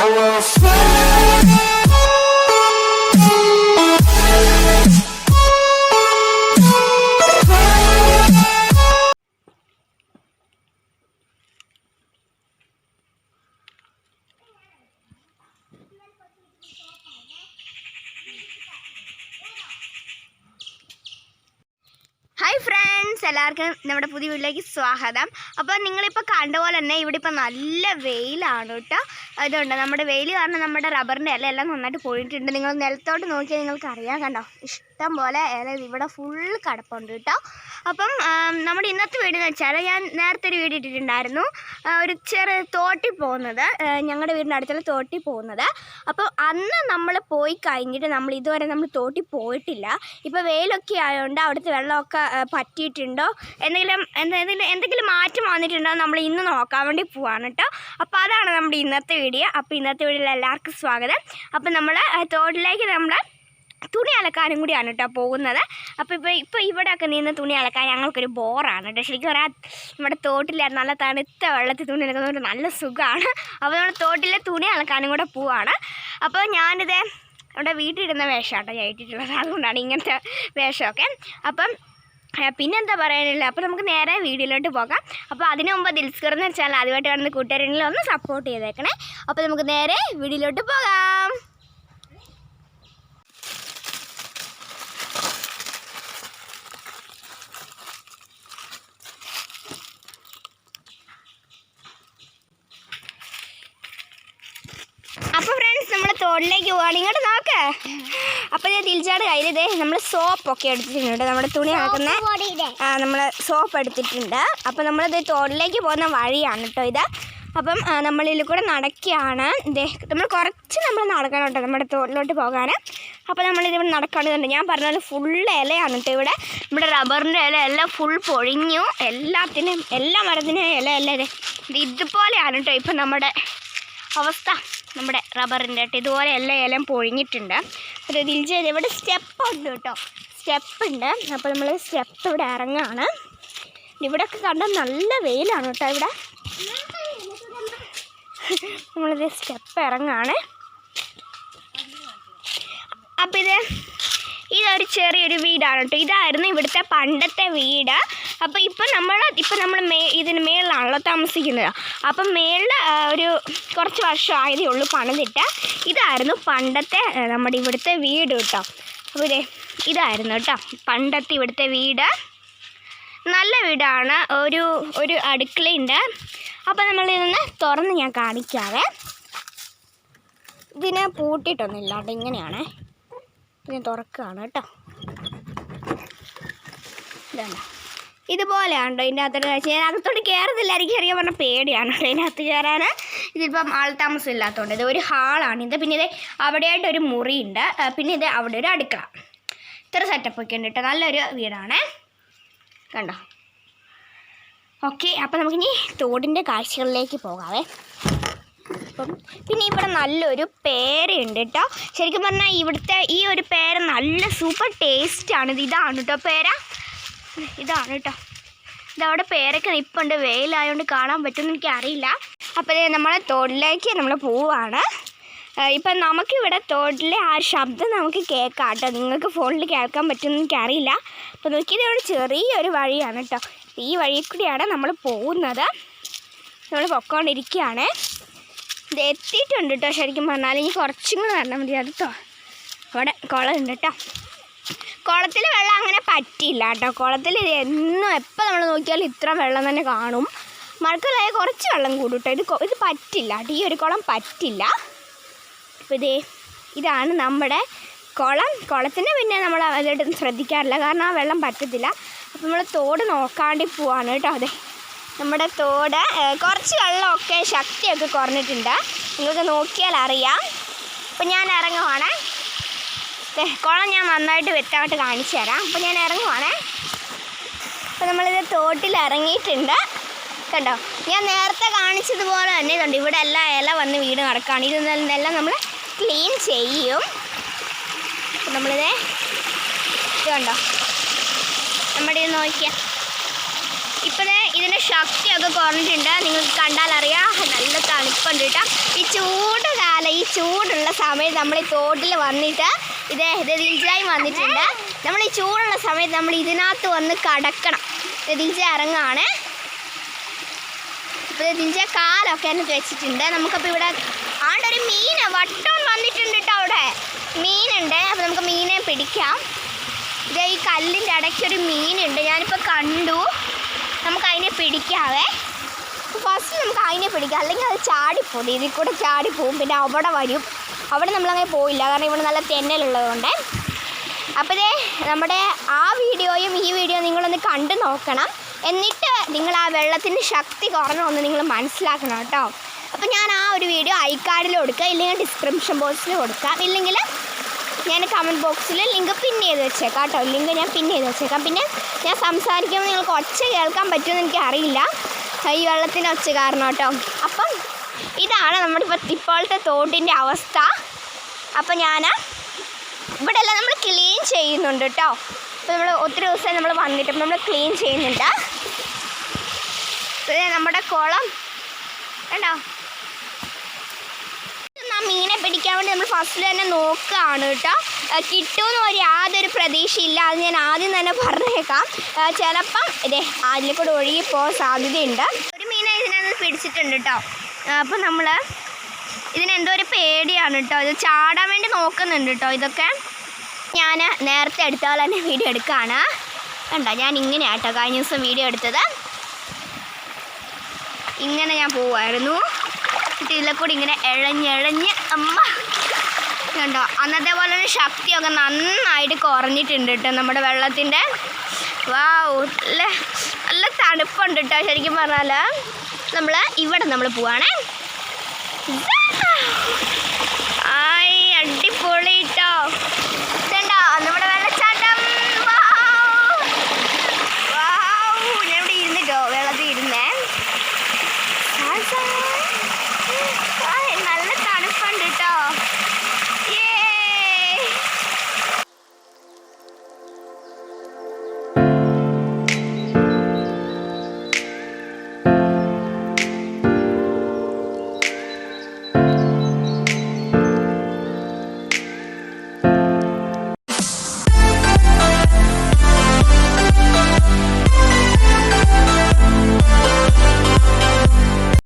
Hi friends, എല്ലാവർക്കും നമ്മുടെ പുതിയ വീട്ടിലേക്ക് സ്വാഗതം. അപ്പോൾ നിങ്ങളിപ്പോൾ കണ്ട പോലെ തന്നെ ഇവിടെ ഇപ്പോൾ നല്ല വെയിലാണ് കേട്ടോ. അതുകൊണ്ട് നമ്മുടെ വെയിൽ കാരണം നമ്മുടെ റബ്ബറിൻ്റെ ഇല എല്ലാം നന്നായിട്ട് പോയിട്ടുണ്ട്. നിങ്ങൾ നിലത്തോട്ട് നോക്കിയാൽ നിങ്ങൾക്ക് അറിയാൻ കണ്ടോ, ഇഷ്ടം പോലെ ഇല ഇവിടെ ഫുൾ കിടപ്പുണ്ട് കേട്ടോ. അപ്പം നമ്മുടെ ഇന്നത്തെ വീഡിയോ എന്ന് വെച്ചാൽ, ഞാൻ നേരത്തെ ഒരു വീഡിയോ ഇട്ടിട്ടുണ്ടായിരുന്നു, ഒരു ചെറിയ തോട്ടിൽ പോകുന്നത്, ഞങ്ങളുടെ വീടിൻ്റെ അടുത്തുള്ള തോട്ടിൽ പോകുന്നത്. അപ്പോൾ അന്ന് നമ്മൾ പോയി കഴിഞ്ഞിട്ട് ഇതുവരെ നമ്മൾ തോട്ടിൽ പോയിട്ടില്ല. ഇപ്പോൾ വെയിലൊക്കെ ആയതുകൊണ്ട് അവിടുത്തെ വെള്ളമൊക്കെ പറ്റിയിട്ടുണ്ടോ, എന്തെങ്കിലും മാറ്റം വന്നിട്ടുണ്ടോ നമ്മൾ ഇന്ന് നോക്കാൻ വേണ്ടി പോവാണ് കേട്ടോ. അപ്പോൾ അതാണ് നമ്മുടെ ഇന്നത്തെ വീഡിയോ. അപ്പോൾ ഇന്നത്തെ വീഡിയോയിൽ എല്ലാവർക്കും സ്വാഗതം. അപ്പോൾ നമ്മൾ തോട്ടിലേക്ക് തുണി അലക്കാനും കൂടിയാണ് കേട്ടോ പോകുന്നത്. അപ്പോൾ ഇപ്പോൾ ഇവിടെയൊക്കെ നിന്ന് തുണി അലക്കാൻ ഞങ്ങൾക്കൊരു ബോറാണ് കേട്ടോ. ശരിക്കും പറയാം, നമ്മുടെ തോട്ടിൽ നല്ല തണുത്ത വെള്ളത്തിൽ തുണി അലക്കുന്നതുകൊണ്ട് നല്ല സുഖമാണ്. അപ്പോൾ നമ്മൾ തോട്ടിലെ തുണി അലക്കാനും കൂടെ പോവാണ്. അപ്പോൾ ഞാനിത് നമ്മുടെ വീട്ടിലിടുന്ന വേഷമാട്ടോ ഞാൻ ഇട്ടിട്ടുള്ളത്, അതുകൊണ്ടാണ് ഇങ്ങനത്തെ വേഷമൊക്കെ. അപ്പം പിന്നെന്താ പറയാനില്ല, അപ്പോൾ നമുക്ക് നേരെ വീഡിയോയിലോട്ട് പോകാം. അപ്പോൾ അതിനു മുമ്പ് ദിൽസ്കർ എന്ന് വെച്ചാൽ ആദ്യമായിട്ട് കാണുന്ന കൂട്ടുകാരെങ്കിലും ഒന്ന് സപ്പോർട്ട് ചെയ്തേക്കണേ. അപ്പോൾ നമുക്ക് നേരെ വീഡിയോയിലോട്ട് പോകാം. അപ്പോൾ ഫ്രണ്ട്സ്, നമ്മൾ തോട്ടിലേക്ക് പോവാണ്. ഇങ്ങോട്ട് നോക്ക്. അപ്പോൾ ഞാൻ ദിൽജാട് കയ്യിൽ ഇതേ നമ്മൾ സോപ്പൊക്കെ എടുത്തിട്ടുണ്ട്, നമ്മുടെ തുണി അലക്കുന്ന നമ്മൾ സോപ്പ് എടുത്തിട്ടുണ്ട്. അപ്പോൾ നമ്മളിത് തോട്ടിലേക്ക് പോകുന്ന വഴിയാണ് കേട്ടോ ഇത്. അപ്പം നമ്മളിൽ കൂടെ നടക്കുകയാണ്. ഇതേ നമ്മൾ നടക്കണം കേട്ടോ നമ്മുടെ തോട്ടിലോട്ട് പോകാൻ. അപ്പോൾ നമ്മളിതിവിടെ നടക്കാനുണ്ട്. ഞാൻ പറഞ്ഞാൽ ഫുൾ ഇലയാണ് കേട്ടോ ഇവിടെ. നമ്മുടെ റബ്ബറിൻ്റെ ഇല എല്ലാം ഫുൾ പൊഴിഞ്ഞു. എല്ലാ മരത്തിനും ഇല ഇതുപോലെയാണ് കേട്ടോ ഇപ്പം നമ്മുടെ അവസ്ഥ. നമ്മുടെ റബ്ബറിൻ്റെ കേട്ടോ ഇതുപോലെ എല്ലാ ഇലയും പൊഴിഞ്ഞിട്ടുണ്ട്. ഒരു ദിൽജ ഇവിടെ സ്റ്റെപ്പുണ്ട് കേട്ടോ, സ്റ്റെപ്പുണ്ട്. അപ്പോൾ നമ്മൾ സ്റ്റെപ്പ് ഇവിടെ ഇറങ്ങുകയാണ്. ഇവിടെയൊക്കെ കണ്ടാൽ നല്ല വെയിലാണ് കേട്ടോ ഇവിടെ. നമ്മളിത് സ്റ്റെപ്പ് ഇറങ്ങുകയാണ്. അപ്പോൾ ഇതൊരു ചെറിയൊരു വീടാണ് കേട്ടോ. ഇതായിരുന്നു ഇവിടുത്തെ പണ്ടത്തെ വീട്. അപ്പോൾ ഇപ്പം നമ്മൾ ഇതിന് മേളിലാണല്ലോ താമസിക്കുന്നത്. അപ്പം മേളിൽ ഒരു കുറച്ച് വർഷം ആയതേ ഉള്ളൂ പണിതിട്ട്. ഇതായിരുന്നു പണ്ടത്തെ നമ്മുടെ ഇവിടുത്തെ വീട് കേട്ടോ. അപ്പോൾ ഇതായിരുന്നു കേട്ടോ പണ്ടത്തെ ഇവിടുത്തെ വീട്. നല്ല വീടാണ്. ഒരു അടുക്കളയുണ്ട്. അപ്പോൾ നമ്മളിതൊന്ന് തുറന്ന് ഞാൻ കാണിക്കാവേ. ഇതിനെ പൂട്ടിയിട്ടൊന്നുമില്ല കേട്ടോ, ഇങ്ങനെയാണ്. ഞാൻ തുറക്കുകയാണ് കേട്ടോ. ഇതാണ്, ഇതുപോലെയാണ് കേട്ടോ ഇതിൻ്റെ അകത്തോട്ട് കാഴ്ച. ഞാൻ അകത്തോട്ട് കയറുന്നില്ല, എനിക്ക് ശരിക്കും പറഞ്ഞാൽ പേടിയാണ് കേട്ടോ ഇതിനകത്ത് കയറാൻ. ഇതിപ്പം ആൾ താമസം ഇല്ലാത്തതുകൊണ്ട് ഇത് ഒരു ഹാളാണിത്. പിന്നെ ഇത് അവിടെയായിട്ട് ഒരു മുറിയുണ്ട്. പിന്നെ ഇത് അവിടെ ഒരു അടുക്കള. ഇത്ര സെറ്റപ്പൊക്കെ ഉണ്ട് കേട്ടോ. നല്ലൊരു വീടാണ് കണ്ടോ. ഓക്കെ, അപ്പോൾ നമുക്കിനി തോടിൻ്റെ കാഴ്ചകളിലേക്ക് പോകാവേ. അപ്പം പിന്നെ ഇവിടെ നല്ലൊരു പേരയുണ്ട് കേട്ടോ. ശരിക്കും പറഞ്ഞാൽ ഇവിടുത്തെ ഈ ഒരു പേര നല്ല സൂപ്പർ ടേസ്റ്റാണ്. ഇതാണ് കേട്ടോ പേര, ഇതാണ് കേട്ടോ. ഇതവിടെ പേരൊക്കെ നിൽപ്പുണ്ട്. വെയിലായതുകൊണ്ട് കാണാൻ പറ്റുമെന്ന് എനിക്കറിയില്ല. അപ്പോൾ നമ്മളെ തോട്ടിലേക്ക് നമ്മൾ പോവാണ്. ഇപ്പം നമുക്കിവിടെ തോട്ടിലെ ആ ശബ്ദം നമുക്ക് കേൾക്കാം കേട്ടോ. നിങ്ങൾക്ക് ഫോണിൽ കേൾക്കാൻ പറ്റുമെന്ന് എനിക്കറിയില്ല. അപ്പോൾ നോക്കിയത് ഇവിടെ ചെറിയൊരു വഴിയാണ് കേട്ടോ. ഈ വഴി കൂടിയാണ് നമ്മൾ പോകുന്നത്. നമ്മൾ പൊക്കോണ്ടിരിക്കുകയാണ്. ഇത് എത്തിയിട്ടുണ്ട് കേട്ടോ. ശരിക്കും പറഞ്ഞാൽ ഇനി കുറച്ചും കൂടെ വരണം മതി. അവിടെ കുളമുണ്ട് കേട്ടോ. കുളത്തിൽ വെള്ളം അങ്ങനെ പറ്റില്ല കേട്ടോ. കുളത്തിൽ എന്നും എപ്പോൾ നമ്മൾ നോക്കിയാലും ഇത്ര വെള്ളം തന്നെ കാണും. മഴക്കാലമായ കുറച്ച് വെള്ളം കൂടും കേട്ടോ. ഇത് പറ്റില്ല കേട്ടോ, ഈ ഒരു കുളം പറ്റില്ല. അപ്പോൾ ഇതാണ് നമ്മുടെ കുളം. കുളത്തിന് പിന്നെ നമ്മൾ അതായിട്ട് ശ്രദ്ധിക്കാറില്ല, കാരണം ആ വെള്ളം പറ്റത്തില്ല. അപ്പോൾ നമ്മൾ തോട് നോക്കാണ്ടി പോവാണ് കേട്ടോ. അതെ, നമ്മുടെ തോട് കുറച്ച് വെള്ളമൊക്കെ ശക്തിയൊക്കെ കുറഞ്ഞിട്ടുണ്ട്, നിങ്ങൾക്ക് നോക്കിയാൽ അറിയാം. അപ്പോൾ ഞാൻ ഇറങ്ങുവാണ്. കുളം ഞാൻ നന്നായിട്ട് വ്യക്തമായിട്ട് കാണിച്ചു തരാം. അപ്പോൾ ഞാൻ ഇറങ്ങുവാണ്. അപ്പോൾ നമ്മളിത് തോട്ടിൽ ഇറങ്ങിയിട്ടുണ്ട് കണ്ടോ. ഞാൻ നേരത്തെ കാണിച്ചതുപോലെ തന്നെ ഇതുണ്ട്, ഇവിടെ എല്ലാം ഇല വന്ന് വീട് നടക്കുകയാണ്. ഇതെല്ലാം നമ്മൾ ക്ലീൻ ചെയ്യും. അപ്പോൾ നമ്മളിത് കണ്ടോ, നമ്മുടെ ഇത് നോക്കിയാൽ ഇപ്പോൾ ഇതിൻ്റെ ശക്തിയൊക്കെ കുറഞ്ഞിട്ടുണ്ട്. നിങ്ങൾക്ക് കണ്ടാൽ അറിയാം, നല്ല തണുപ്പുണ്ട് കേട്ടോ. ഈ ചൂട് കാലം ചൂടുള്ള സമയത്ത് നമ്മൾ ഈ തോട്ടിൽ വന്നിട്ട് ഇത് ദിൽജായും വന്നിട്ടുണ്ട്. നമ്മൾ ഈ ചൂടുള്ള സമയത്ത് നമ്മൾ ഇതിനകത്ത് വന്ന് കടക്കണം. ദിൽജ ഇറങ്ങാണ്. ഇപ്പോൾ ദിൽജ കാലൊക്കെ അതിനകത്ത് വെച്ചിട്ടുണ്ട്. നമുക്കപ്പോൾ ഇവിടെ ആണ്ടൊരു മീൻ വട്ടം വന്നിട്ടുണ്ട് കേട്ടോ. അവിടെ മീനുണ്ട്. അപ്പോൾ നമുക്ക് മീനെ പിടിക്കാം. ഇതേ ഈ കല്ലിൻ്റെ ഇടയ്ക്കൊരു മീനുണ്ട്, ഞാനിപ്പോൾ കണ്ടു. നമുക്ക് അതിനെ പിടിക്കാവേ. ഫസ്റ്റ് നമുക്ക് അതിനെ പിടിക്കാം, അല്ലെങ്കിൽ അത് ചാടിപ്പോകും. ഇതിൽ കൂടെ ചാടിപ്പോവും. പിന്നെ അവിടെ വരും. അവിടെ നമ്മളങ്ങനെ പോയില്ല, കാരണം ഇവിടെ നല്ല തെന്നലുള്ളതുകൊണ്ട്. അപ്പോൾ ഇതേ നമ്മുടെ ആ വീഡിയോയും ഈ വീഡിയോ നിങ്ങളൊന്ന് കണ്ടു നോക്കണം. എന്നിട്ട് നിങ്ങൾ ആ വെള്ളത്തിൻ്റെ ശക്തി കുറഞ്ഞൊന്ന് നിങ്ങൾ മനസ്സിലാക്കണം കേട്ടോ. അപ്പോൾ ഞാൻ ആ ഒരു വീഡിയോ ഐക്കാർഡിൽ കൊടുക്കുക, ഇല്ലെങ്കിൽ ഡിസ്ക്രിപ്ഷൻ ബോക്സിൽ കൊടുക്കാം, ഇല്ലെങ്കിൽ ഞാൻ കമൻറ്റ് ബോക്സിൽ ലിങ്ക് പിൻ ചെയ്ത് വെച്ചേക്കാം കേട്ടോ. ലിങ്ക് ഞാൻ പിൻ ചെയ്ത് വെച്ചേക്കാം. പിന്നെ ഞാൻ സംസാരിക്കുമ്പോൾ നിങ്ങൾക്ക് ഒച്ച കേൾക്കാൻ പറ്റുമെന്ന് എനിക്കറിയില്ല, ഈ വെള്ളത്തിൻ്റെ ഒച്ച കാരണം കേട്ടോ. അപ്പം ഇതാണ് നമ്മുടെ ഇപ്പോഴത്തെ തോട്ടിൻ്റെ അവസ്ഥ. അപ്പം ഞാൻ ഇവിടെ എല്ലാം നമ്മൾ ക്ലീൻ ചെയ്യുന്നുണ്ട് കേട്ടോ. അപ്പോൾ നമ്മൾ ഒത്തിരി ദിവസം നമ്മൾ വന്നിട്ട് നമ്മൾ ക്ലീൻ ചെയ്യുന്നുണ്ട്. നമ്മുടെ കുളം കണ്ടോ. ആ മീനെ പിടിക്കാൻ വേണ്ടി നമ്മൾ ഫസ്റ്റിൽ തന്നെ നോക്കുകയാണ് കേട്ടോ. കിട്ടുമെന്ന് യാതൊരു പ്രതീക്ഷയില്ല, അത് ഞാൻ ആദ്യം തന്നെ പറഞ്ഞേക്കാം. ചിലപ്പം ഇതേ അതിൽ കൂടെ ഒഴുകിപ്പോകാൻ സാധ്യതയുണ്ട്. ഒരു മീനെ ഇതിനകത്ത് പിടിച്ചിട്ടുണ്ട് കേട്ടോ. അപ്പം നമ്മൾ ഇതിനെന്തോ ഒരു പേടിയാണ് കേട്ടോ. ഇത് ചാടാൻ വേണ്ടി നോക്കുന്നുണ്ട് കേട്ടോ. ഇതൊക്കെ ഞാൻ നേരത്തെ എടുത്ത പോലെ തന്നെ വീഡിയോ എടുക്കുകയാണ് കണ്ടോ. ഞാൻ ഇങ്ങനെയാണ് കേട്ടോ കഴിഞ്ഞ ദിവസം വീഡിയോ എടുത്തത്. ഇങ്ങനെ ഞാൻ പോവായിരുന്നു. ഇതിലെ കൂടി ഇങ്ങനെ ഇഴഞ്ഞ് അമ്മ കണ്ടോ. അന്നത്തെ പോലെ തന്നെ ശക്തിയൊക്കെ നന്നായിട്ട് കുറഞ്ഞിട്ടുണ്ട് കേട്ടോ നമ്മുടെ വെള്ളത്തിൻ്റെ. വാവ്, നല്ല തണുപ്പുണ്ട് കേട്ടോ. ശരിക്കും പറഞ്ഞാൽ നമ്മൾ ഇവിടെ പോവാണേ.